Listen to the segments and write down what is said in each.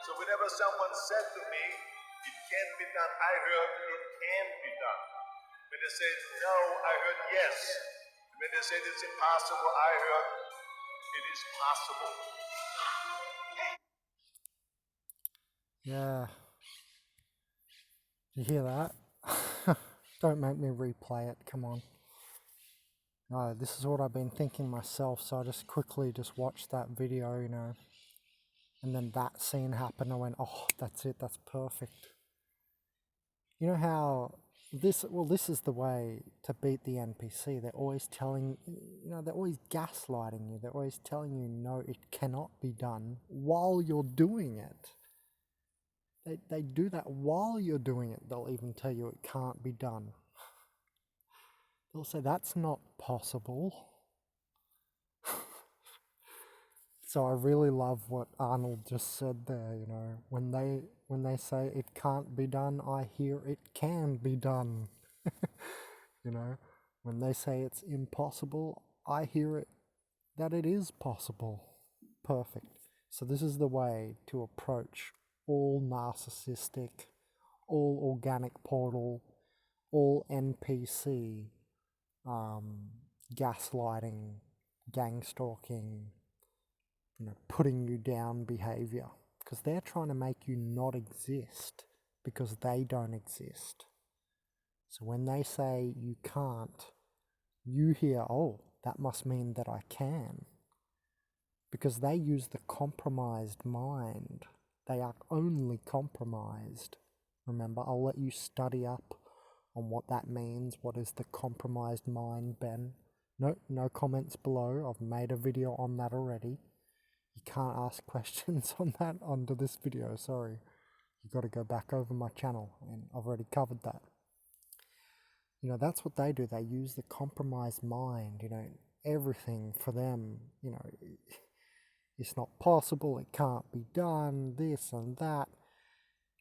So whenever someone said to me, it can't be done, I heard it can be done. When they said no, I heard yes. When they said it's impossible, I heard it is possible. Yeah. You hear that? Don't make me replay it, come on. No, this is what I've been thinking myself, so I just quickly watched that video, you know. And then that scene happened, I went, oh, that's it, that's perfect. You know how this is the way to beat the NPC. They're always telling, you know, they're always gaslighting you. They're always telling you, no, it cannot be done while you're doing it. They do that while you're doing it. They'll even tell you it can't be done. They'll say that's not possible. So I really love what Arnold just said there, you know. When they say it can't be done, I hear it can be done. You know, when they say it's impossible, I hear it that it is possible. Perfect. So this is the way to approach all narcissistic, all organic portal, all NPC, gaslighting, gang stalking, you know, putting you down behavior, because they're trying to make you not exist because they don't exist. So when they say you can't, you hear, oh, that must mean that I can. Because they use the compromised mind. They are only compromised. Remember, I'll let you study up on what that means. What is the compromised mind, Ben? No comments below. I've made a video on that already. You can't ask questions on that under this video, sorry. You got to go back over my channel, and I've already covered that. You know, that's what they do. They use the compromised mind, you know, everything for them, you know, it's not possible, it can't be done, this and that,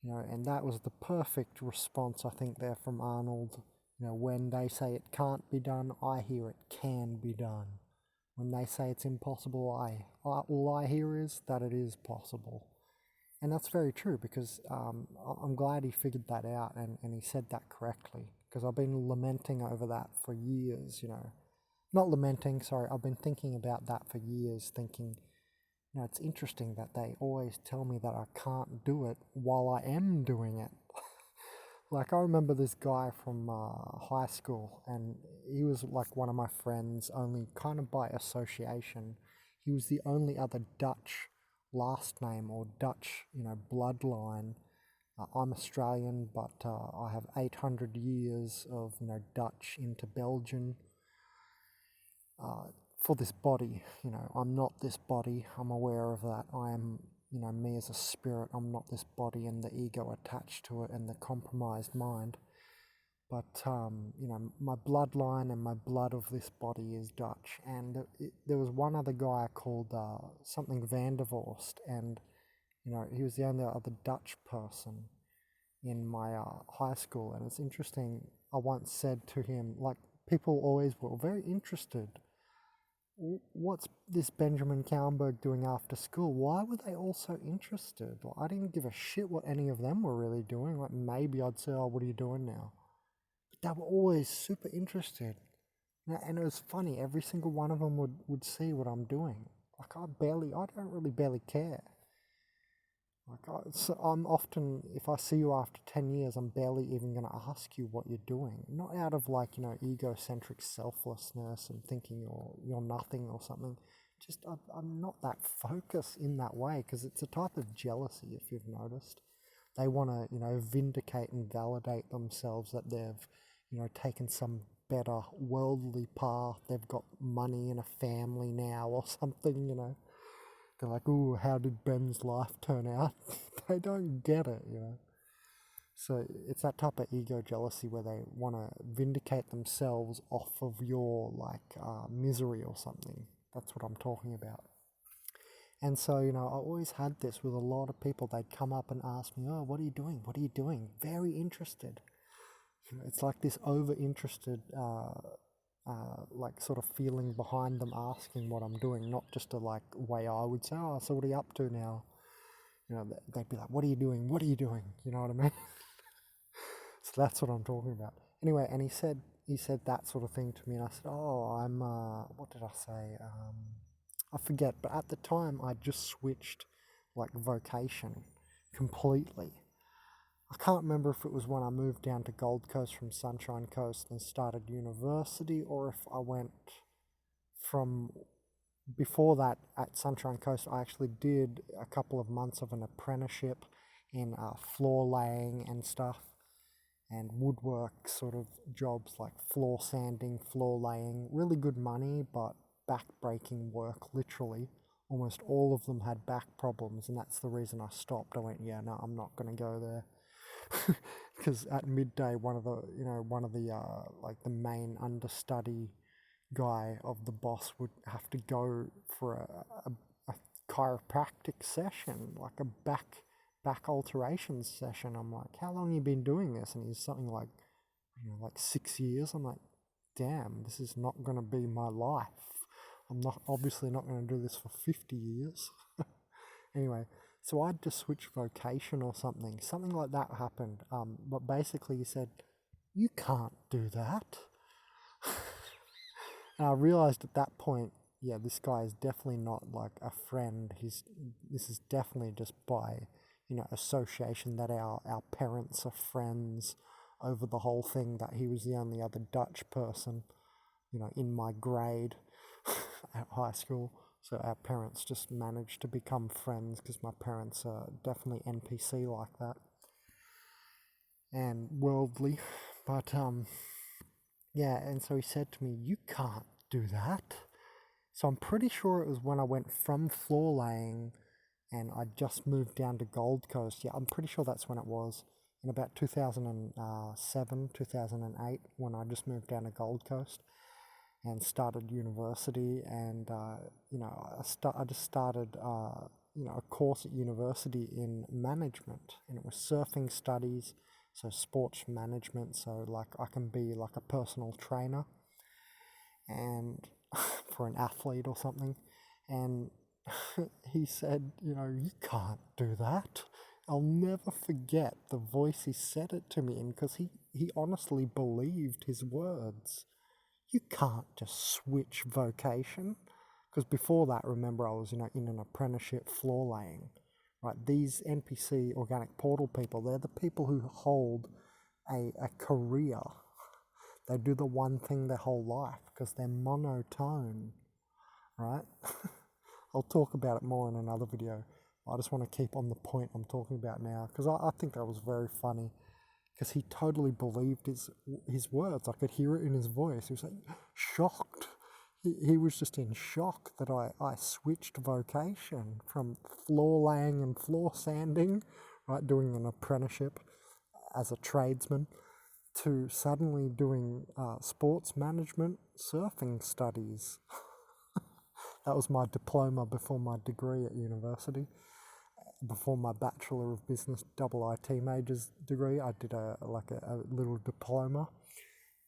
you know, and that was the perfect response, I think, there from Arnold. You know, when they say it can't be done, I hear it can be done. When they say it's impossible, all I hear is that it is possible. And that's very true, because I'm glad he figured that out and he said that correctly, because I've been lamenting over that for years, you know. Not lamenting, sorry, I've been thinking about that for years, thinking, you know, it's interesting that they always tell me that I can't do it while I am doing it. Like, I remember this guy from high school, and he was like one of my friends, only kind of by association. He was the only other Dutch last name or Dutch, you know, bloodline. I'm Australian, but I have 800 years of, you know, Dutch into Belgian. For this body, you know, I'm not this body, I'm aware of that. I am, you know, me as a spirit, I'm not this body and the ego attached to it and the compromised mind. But, you know, my bloodline and my blood of this body is Dutch. And there was one other guy called something Vandervorst, and, you know, he was the only other Dutch person in my high school. And it's interesting, I once said to him, like, people always were very interested. What's this Benjamin Kallenberg doing after school? Why were they all so interested? Like, I didn't give a shit what any of them were really doing. Like, maybe I'd say, oh, what are you doing now? But they were always super interested. And it was funny, every single one of them would see what I'm doing. Like, I don't barely care. Like, I'm often, if I see you after 10 years, I'm barely even going to ask you what you're doing. Not out of, like, you know, egocentric selflessness and thinking you're nothing or something. Just, I'm not that focused in that way, because it's a type of jealousy, if you've noticed. They want to, you know, vindicate and validate themselves that they've, you know, taken some better worldly path. They've got money and a family now or something, you know. They're like, ooh, how did Ben's life turn out? They don't get it, you know. So it's that type of ego jealousy where they want to vindicate themselves off of your, like, misery or something. That's what I'm talking about. And so, you know, I always had this with a lot of people. They'd come up and ask me, oh, what are you doing? What are you doing? Very interested. You know, it's like this over-interested like sort of feeling behind them asking what I'm doing, not just a like way I would say, oh, so what are you up to now? You know, they'd be like, what are you doing? What are you doing? You know what I mean? So that's what I'm talking about. Anyway, and he said that sort of thing to me, and I said, oh, I'm, what did I say? I forget, but at the time I just switched like vocation completely. I can't remember if it was when I moved down to Gold Coast from Sunshine Coast and started university, or if I went from before that at Sunshine Coast. I actually did a couple of months of an apprenticeship in floor laying and stuff, and woodwork sort of jobs like floor sanding, floor laying. Really good money, but back-breaking work, literally. Almost all of them had back problems, and that's the reason I stopped. I went, yeah, no, I'm not going to go there. Because at midday, one of the like the main understudy guy of the boss would have to go for a chiropractic session, like a back alterations session. I'm like, how long have you been doing this? And he's something like, like 6 years. I'm like, damn, this is not going to be my life. I'm obviously not going to do this for 50 years. Anyway, so I had to switch vocation or something like that happened. But basically he said, you can't do that. And I realized at that point, yeah, this guy is definitely not like a friend. This is definitely just by, association, that our parents are friends over the whole thing, that he was the only other Dutch person, in my grade at high school. So our parents just managed to become friends, because my parents are definitely NPC like that and worldly. But yeah, and so he said to me, you can't do that. So I'm pretty sure it was when I went from floor laying and I just moved down to Gold Coast. Yeah, I'm pretty sure that's when it was, in about 2007, 2008, when I just moved down to Gold Coast and started university. And I just started a course at university in management, and it was surfing studies, so sports management. So like I can be like a personal trainer and for an athlete or something. And he said, you can't do that. I'll never forget the voice he said it to me in, because he honestly believed his words. You can't just switch vocation. Because before that, remember, I was in an apprenticeship floor laying. Right, these NPC organic portal people, they're the people who hold a career. They do the one thing their whole life because they're monotone, right? I'll talk about it more in another video. I just want to keep on the point I'm talking about now, because I think that was very funny, because he totally believed his words. I could hear it in his voice. He was like shocked. He was just in shock that I switched vocation from floor laying and floor sanding, right, doing an apprenticeship as a tradesman, to suddenly doing sports management surfing studies. That was my diploma before my degree at university. Before my Bachelor of Business double IT majors degree, I did a little diploma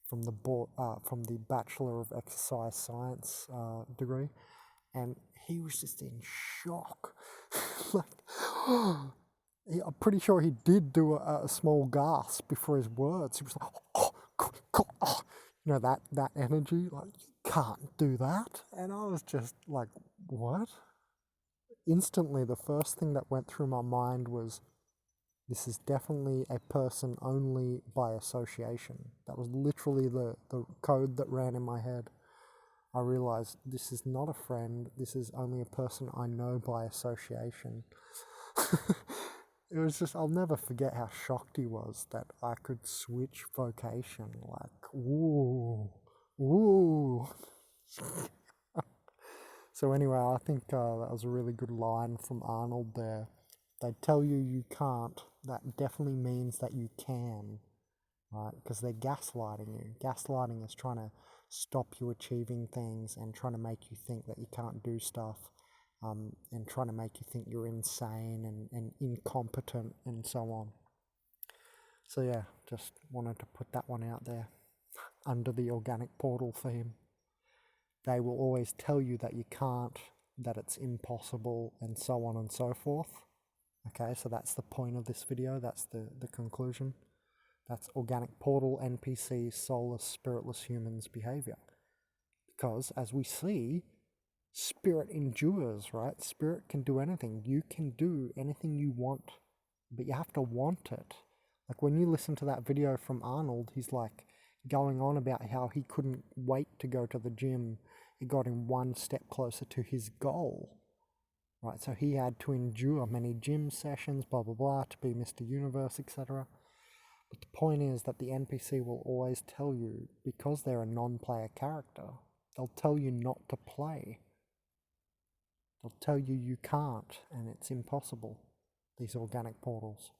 from the Bachelor of Exercise Science degree, and he was just in shock. I'm pretty sure he did do a small gasp before his words. He was like, oh. That energy, like, you can't do that. And I was just like, what? Instantly, the first thing that went through my mind was, this is definitely a person only by association. That was literally the code that ran in my head. I realized this is not a friend, this is only a person I know by association. It was just, I'll never forget how shocked he was that I could switch vocation. Like, woo. So anyway, I think that was a really good line from Arnold there. They tell you can't, that definitely means that you can, right? Because they're gaslighting you. Gaslighting is trying to stop you achieving things and trying to make you think that you can't do stuff, and trying to make you think you're insane and incompetent and so on. So yeah, just wanted to put that one out there under the organic portal theme. They will always tell you that you can't, that it's impossible, and so on and so forth. Okay, so that's the point of this video, that's the conclusion. That's organic portal, NPC, soulless, spiritless humans behavior. Because as we see, spirit endures, right? Spirit can do anything. You can do anything you want, but you have to want it. Like when you listen to that video from Arnold, he's like going on about how he couldn't wait to go to the gym. It got him one step closer to his goal. Right, so he had to endure many gym sessions, blah, blah, blah, to be Mr. Universe, etc. But the point is that the NPC will always tell you, because they're a non-player character, they'll tell you not to play. They'll tell you you can't, and it's impossible, these organic portals.